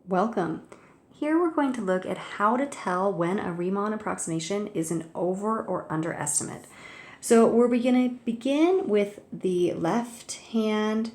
Welcome. Here we're going to look at how to tell when a Riemann approximation is an over or underestimate. So we're going to begin with the left hand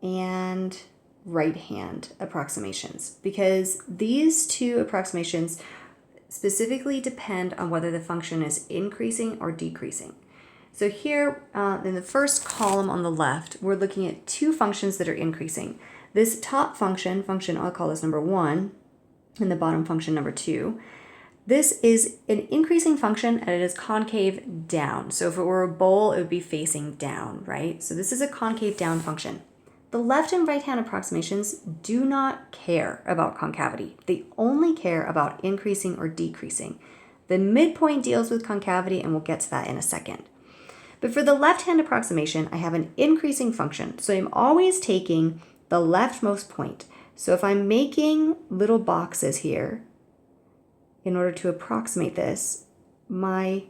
and right hand approximations because these two approximations specifically depend on whether the function is increasing or decreasing. So here in the first column on the left, we're looking at two functions that are increasing. This top function, I'll call this number 1, and the bottom function number 2. This is an increasing function and it is concave down. So if it were a bowl, it would be facing down, right? So this is a concave down function. The left and right hand approximations do not care about concavity. They only care about increasing or decreasing. The midpoint deals with concavity and we'll get to that in a second. But for the left-hand approximation, I have an increasing function. So I'm always taking the leftmost point. So if I'm making little boxes here, in order to approximate this, my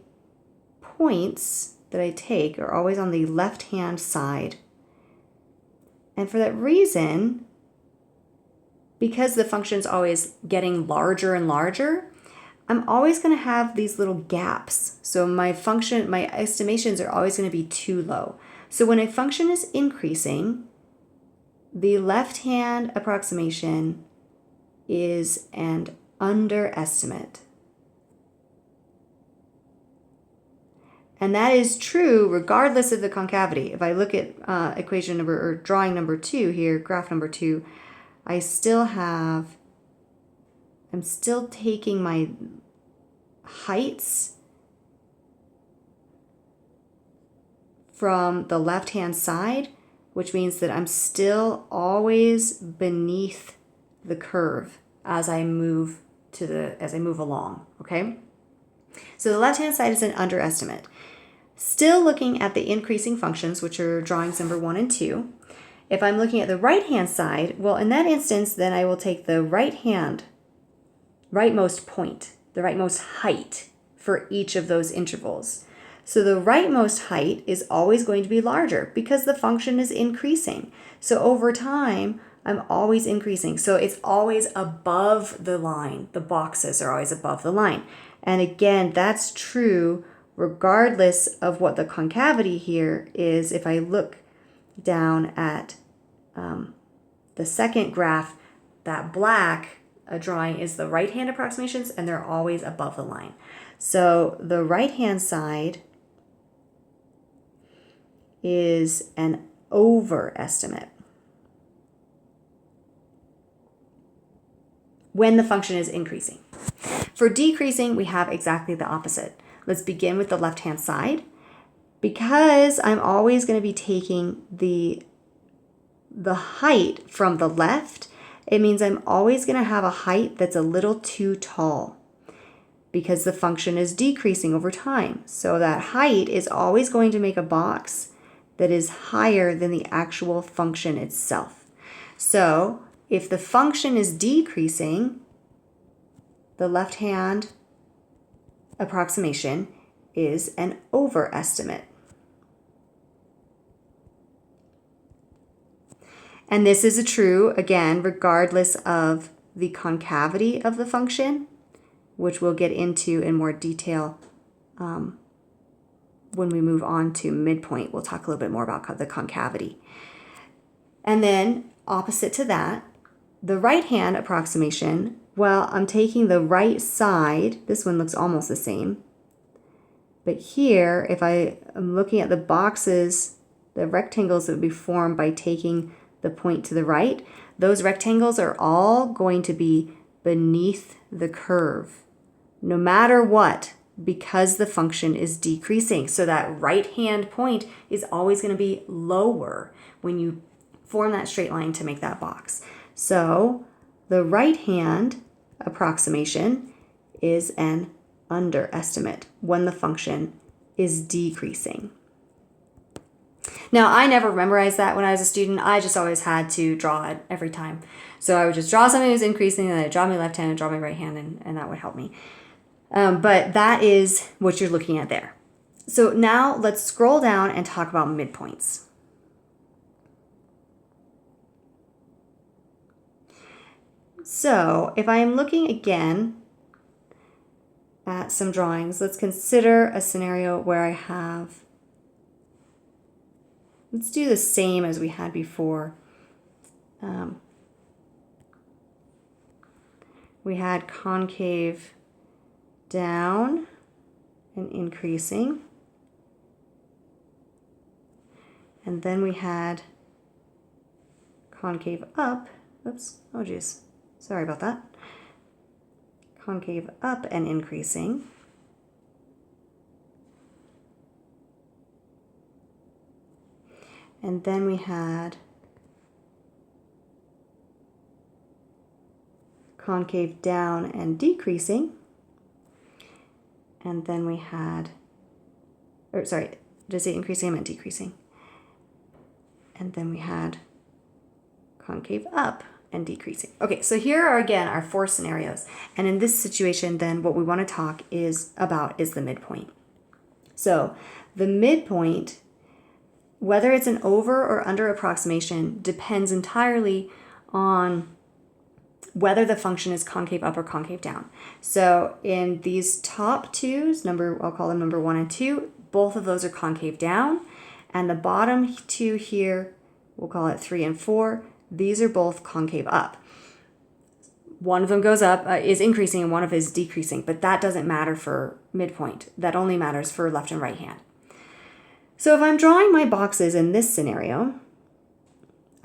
points that I take are always on the left-hand side. And for that reason, because the function's always getting larger and larger, I'm always going to have these little gaps. So my estimations are always going to be too low. So when a function is increasing, the left-hand approximation is an underestimate. And that is true regardless of the concavity. If I look at equation number, or drawing number 2 here, graph number 2, I'm still taking my heights from the left-hand side, which means that I'm still always beneath the curve as I move along, okay? So the left-hand side is an underestimate. Still looking at the increasing functions, which are drawings number 1 and 2. If I'm looking at the right-hand side, well, in that instance, then I will take the rightmost point, the rightmost height for each of those intervals. So the rightmost height is always going to be larger because the function is increasing. So over time, I'm always increasing. So it's always above the line. The boxes are always above the line. And again, that's true regardless of what the concavity here is. If I look down at the second graph, that black drawing is the right-hand approximations, and they're always above the line. So the right-hand side is an overestimate when the function is increasing. For decreasing, we have exactly the opposite. Let's begin with the left-hand side. Because I'm always going to be taking the height from the left, it means I'm always going to have a height that's a little too tall because the function is decreasing over time. So that height is always going to make a box that is higher than the actual function itself. So if the function is decreasing, the left-hand approximation is an overestimate. And this is true, again, regardless of the concavity of the function, which we'll get into in more detail when we move on to midpoint. We'll talk a little bit more about the concavity. And then opposite to that, the right-hand approximation, well, I'm taking the right side. This one looks almost the same. But here, if I am looking at the boxes, the rectangles that would be formed by taking the point to the right, those rectangles are all going to be beneath the curve, no matter what, because the function is decreasing. So that right-hand point is always going to be lower when you form that straight line to make that box. So the right-hand approximation is an underestimate when the function is decreasing. Now, I never memorized that when I was a student. I just always had to draw it every time. So I would just draw something that was increasing, and then I'd draw my left hand and draw my right hand, and that would help me. But that is what you're looking at there. So now let's scroll down and talk about midpoints. So if I am looking again at some drawings, let's consider a scenario where I have, let's do the same as we had before. We had concave down and increasing. And then we had concave up. Oops, oh geez, sorry about that. Concave up and increasing. And then we had concave down and decreasing. And then we had, or sorry, did I say increasing? I meant decreasing. And then we had concave up and decreasing. Okay, so here are again our 4 scenarios. And in this situation, then what we want to talk about is the midpoint. So the midpoint, whether it's an over or under approximation, depends entirely on whether the function is concave up or concave down. So in these top 2's, I'll call them number 1 and 2, both of those are concave down. And the bottom 2 here, we'll call it 3 and 4, these are both concave up. One of them goes up, is increasing, and one of it is decreasing, but that doesn't matter for midpoint. That only matters for left and right hand. So if I'm drawing my boxes in this scenario,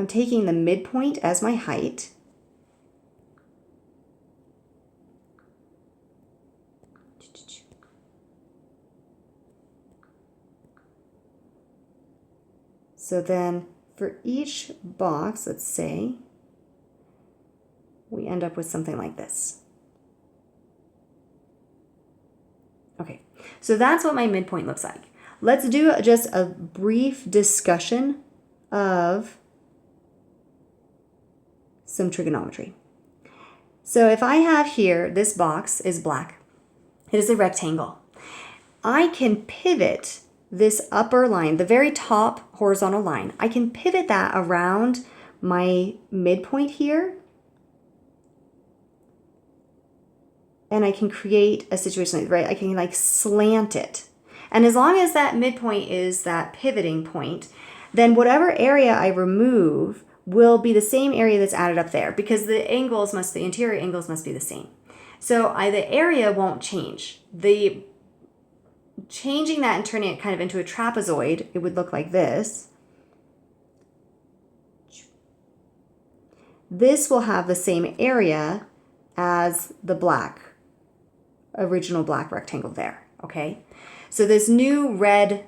I'm taking the midpoint as my height. So then for each box, let's say, we end up with something like this. Okay, so that's what my midpoint looks like. Let's do just a brief discussion of some trigonometry. So if I have here, this box is black. It is a rectangle. I can pivot this upper line, the very top horizontal line, I can pivot that around my midpoint here. And I can create a situation, right? I can like slant it. And as long as that midpoint is that pivoting point, then whatever area I remove will be the same area that's added up there, because the interior angles must be the same. So the area won't change. Changing that and turning it kind of into a trapezoid, it would look like this. This will have the same area as the original black rectangle there, okay? So this new red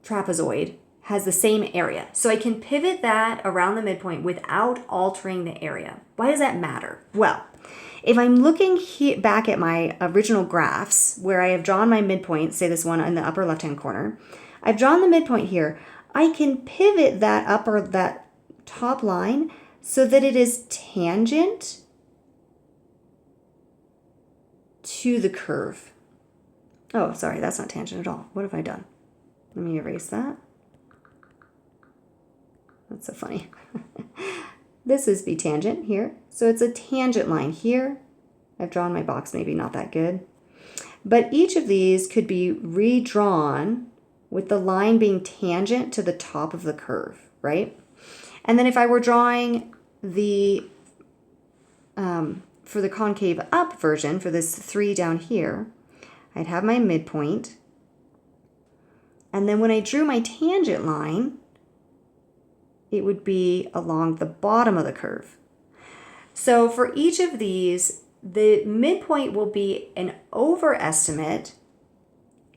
trapezoid has the same area. So I can pivot that around the midpoint without altering the area. Why does that matter? Well, if I'm looking back at my original graphs where I have drawn my midpoint, say this one in the upper left-hand corner, I've drawn the midpoint here. I can pivot that top line so that it is tangent to the curve. Oh, sorry, that's not tangent at all. What have I done? Let me erase that. That's so funny. This is B tangent here. So it's a tangent line here. I've drawn my box, maybe not that good. But each of these could be redrawn with the line being tangent to the top of the curve, right? And then if I were drawing the, for the concave up version, for this 3 down here, I'd have my midpoint. And then when I drew my tangent line, it would be along the bottom of the curve. So for each of these, the midpoint will be an overestimate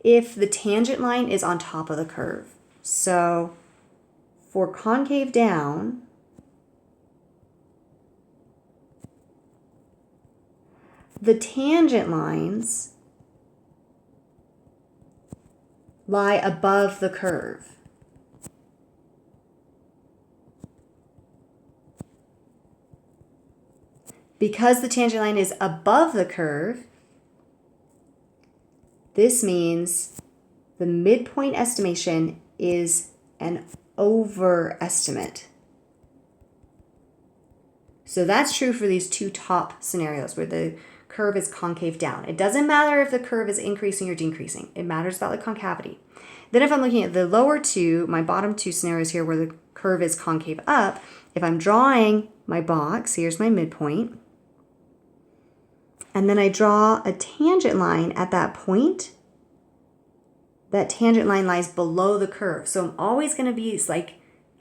if the tangent line is on top of the curve. So for concave down, the tangent lines lie above the curve. Because the tangent line is above the curve, this means the midpoint estimation is an overestimate. So that's true for these two top scenarios where the curve is concave down. It doesn't matter if the curve is increasing or decreasing. It matters about the concavity. Then if I'm looking at the lower two, my bottom two scenarios here where the curve is concave up, if I'm drawing my box, here's my midpoint, and then I draw a tangent line at that point, that tangent line lies below the curve. So I'm always going to be like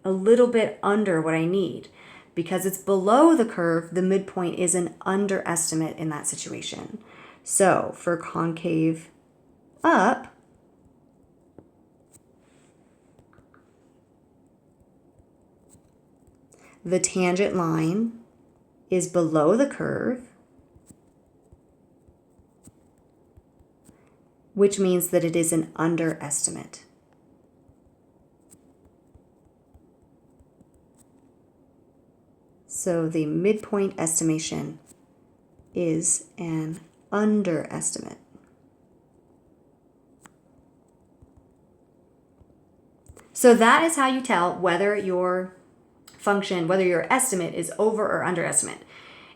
a little bit under what I need. Because it's below the curve, the midpoint is an underestimate in that situation. So for concave up, the tangent line is below the curve, which means that it is an underestimate. So the midpoint estimation is an underestimate. So that is how you tell whether your function, whether your estimate is over or underestimate.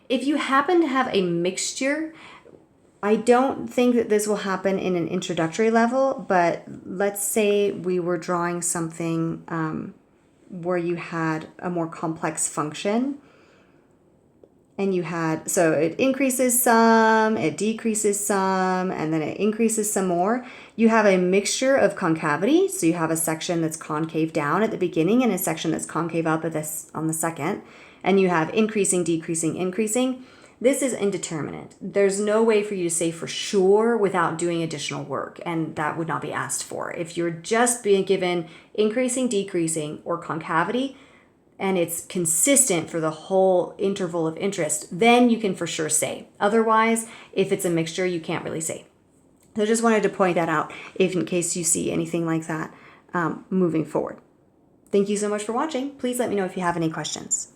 If you happen to have a mixture, I don't think that this will happen in an introductory level, but let's say we were drawing something where you had a more complex function. And you had, so it increases some, it decreases some, and then it increases some more. You have a mixture of concavity. So you have a section that's concave down at the beginning and a section that's concave up on the second. And you have increasing, decreasing, increasing. This is indeterminate. There's no way for you to say for sure without doing additional work. And that would not be asked for. If you're just being given increasing, decreasing, or concavity, and it's consistent for the whole interval of interest, then you can for sure say. Otherwise, if it's a mixture, you can't really say. So I just wanted to point that out if in case you see anything like that moving forward. Thank you so much for watching. Please let me know if you have any questions.